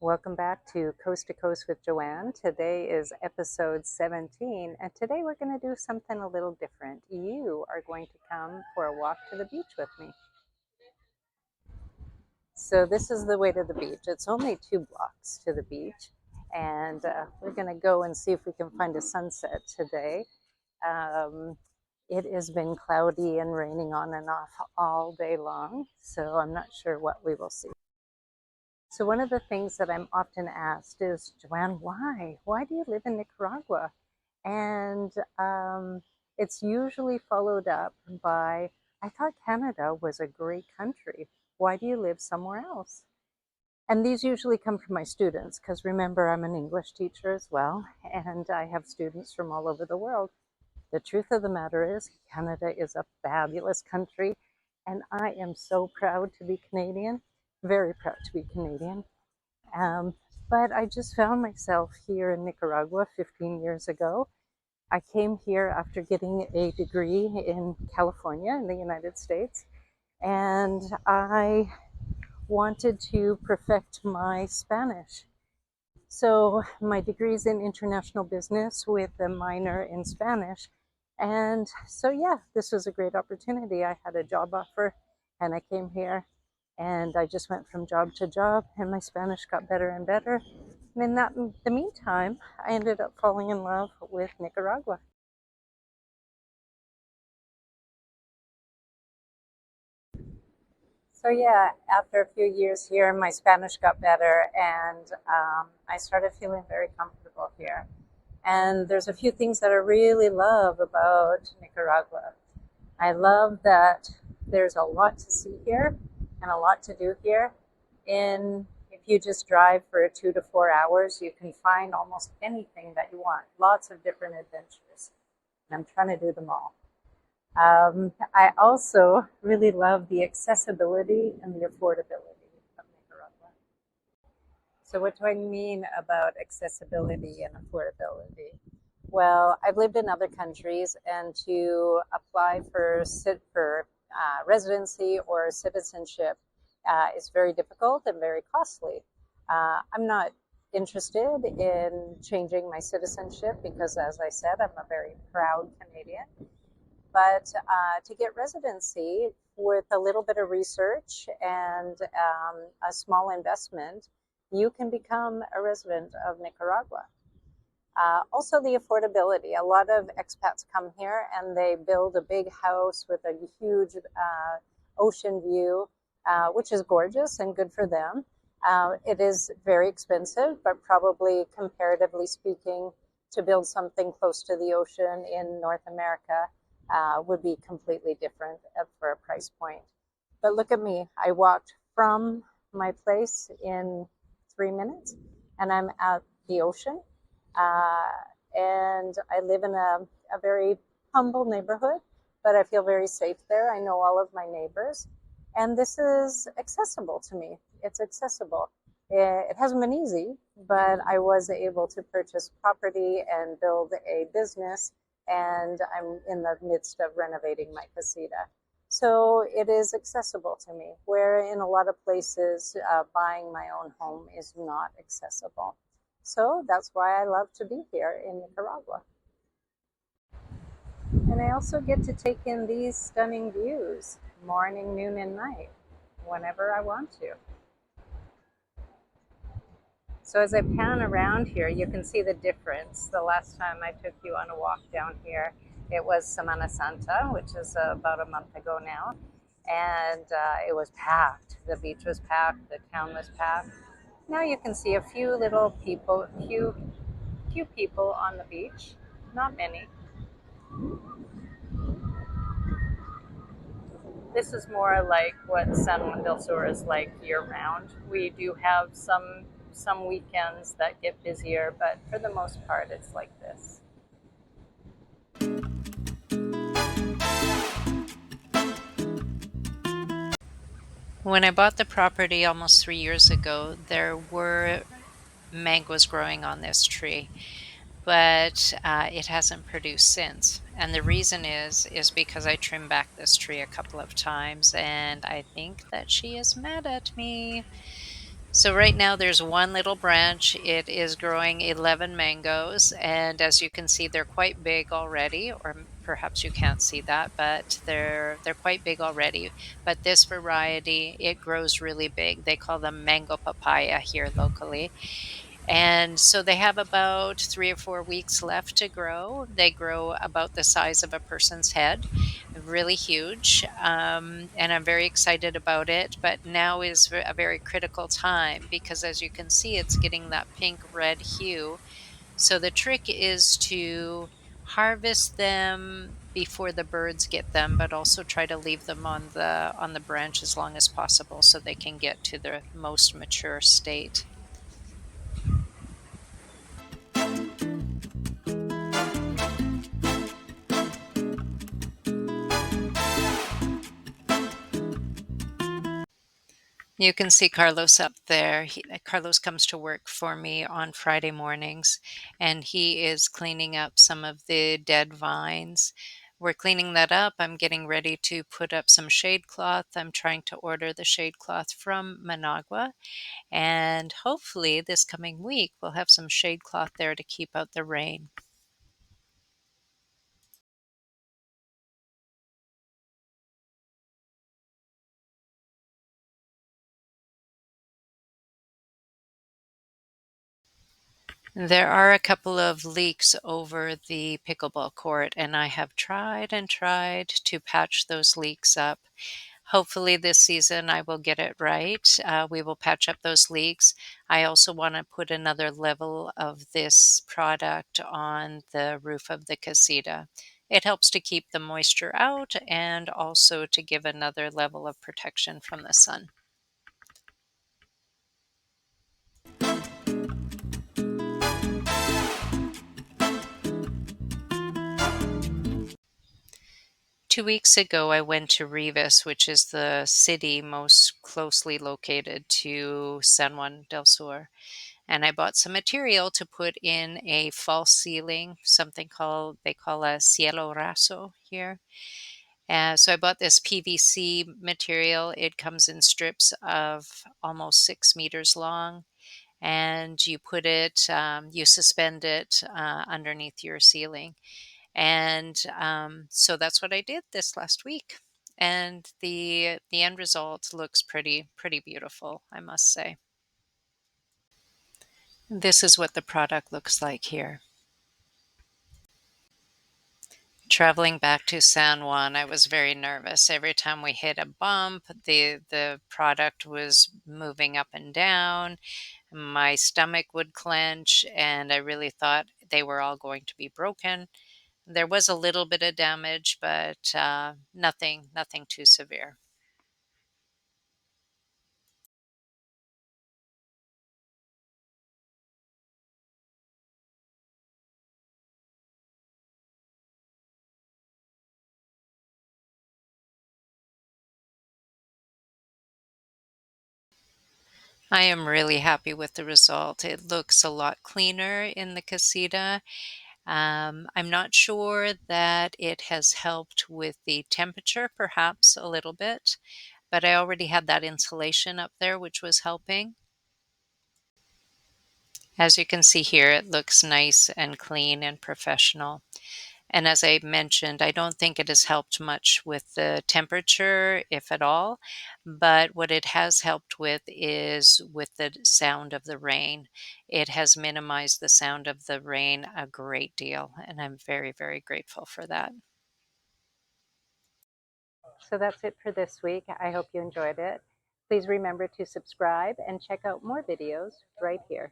Welcome back to Coast to Coast with Joanne. Today is episode 17, and today we're going to do something a little different. You are going to come for a walk to the beach with me. So, this is the way to the beach. It's only 2 blocks to the beach, and we're going to go and see if we can find a sunset today. It has been cloudy and raining on and off all day long, so I'm not sure what we will see. So one of the things that I'm often asked is, Joanne, why? Why do you live in Nicaragua? And it's usually followed up by, I thought Canada was a great country. Why do you live somewhere else? And these usually come from my students, because remember, I'm an English teacher as well, and I have students from all over the world. The truth of the matter is, Canada is a fabulous country, and I am so proud to be Canadian. Very proud to be Canadian. But I just found myself here in Nicaragua 15 years ago. I came here after getting a degree in California in the United States, and I wanted to perfect my Spanish. So my degree is in international business with a minor in Spanish. And so, yeah, this was a great opportunity. I had a job offer and I came here and I just went from job to job and my Spanish got better and better. And in the meantime, I ended up falling in love with Nicaragua. So yeah, after a few years here, my Spanish got better and I started feeling very comfortable here. And there's a few things that I really love about Nicaragua. I love that there's a lot to see here and a lot to do here. If you just drive for 2 to 4 hours, you can find almost anything that you want. Lots of different adventures. And I'm trying to do them all. I also really love the accessibility and the affordability of Nicaragua. So what do I mean about accessibility and affordability? Well, I've lived in other countries, and to apply for residency or citizenship is very difficult and very costly. I'm not interested in changing my citizenship because, as I said, I'm a very proud Canadian. But to get residency with a little bit of research and a small investment, you can become a resident of Nicaragua. Also the affordability. A lot of expats come here and they build a big house with a huge ocean view, which is gorgeous and good for them. It is very expensive, but probably comparatively speaking, to build something close to the ocean in North America would be completely different for a price point. But look at me. I walked from my place in 3 minutes and I'm at the ocean. And I live in a very humble neighborhood, but I feel very safe there. I know all of my neighbors. And this is accessible to me. It's accessible. It hasn't been easy, but I was able to purchase property and build a business, and I'm in the midst of renovating my casita. So it is accessible to me, where in a lot of places, buying my own home is not accessible. So that's why I love to be here in Nicaragua. And I also get to take in these stunning views, morning, noon, and night, whenever I want to. So as I pan around here, you can see the difference. The last time I took you on a walk down here, it was Semana Santa, which is about a month ago now. And it was packed. The beach was packed, the town was packed. Now you can see a few people on the beach, not many. This is more like what San Juan del Sur is like year-round. We do have some weekends that get busier, but for the most part, it's like this. When I bought the property almost 3 years ago, there were mangoes growing on this tree, but it hasn't produced since. And the reason is because I trimmed back this tree a couple of times, and I think that she is mad at me. So right now there's one little branch. It is growing 11 mangoes, and as you can see, they're quite big already, or perhaps you can't see that, but they're quite big already. But this variety, it grows really big. They call them mango papaya here locally. And so they have about 3 or 4 weeks left to grow. They grow about the size of a person's head, really huge. And I'm very excited about it. But now is a very critical time because, as you can see, it's getting that pink red hue. So the trick is to harvest them before the birds get them, but also try to leave them on the branch as long as possible so they can get to the most mature state. You can see Carlos up there. Carlos comes to work for me on Friday mornings, and he is cleaning up some of the dead vines. We're cleaning that up. I'm getting ready to put up some shade cloth. I'm trying to order the shade cloth from Managua, and hopefully this coming week we'll have some shade cloth there to keep out the rain. There are a couple of leaks over the pickleball court, and I have tried and tried to patch those leaks up. Hopefully, this season I will get it right. We will patch up those leaks. I also want to put another level of this product on the roof of the casita. It helps to keep the moisture out and also to give another level of protection from the sun. 2 weeks ago, I went to Rivas, which is the city most closely located to San Juan del Sur. And I bought some material to put in a false ceiling, something called, they call a cielo raso here. So I bought this PVC material. It comes in strips of almost 6 meters long. And you put it, you suspend it underneath your ceiling. And so that's what I did this last week. And the end result looks pretty beautiful, I must say. This is what the product looks like here. Traveling back to San Juan, I was very nervous. Every time we hit a bump, the product was moving up and down. My stomach would clench, and I really thought they were all going to be broken. There was a little bit of damage, but nothing too severe. I am really happy with the result. It looks a lot cleaner in the casita. I'm not sure that it has helped with the temperature, perhaps a little bit, but I already had that insulation up there, which was helping. As you can see here, it looks nice and clean and professional. And as I mentioned, I don't think it has helped much with the temperature, if at all. But what it has helped with is with the sound of the rain. It has minimized the sound of the rain a great deal. And I'm very grateful for that. So that's it for this week. I hope you enjoyed it. Please remember to subscribe and check out more videos right here.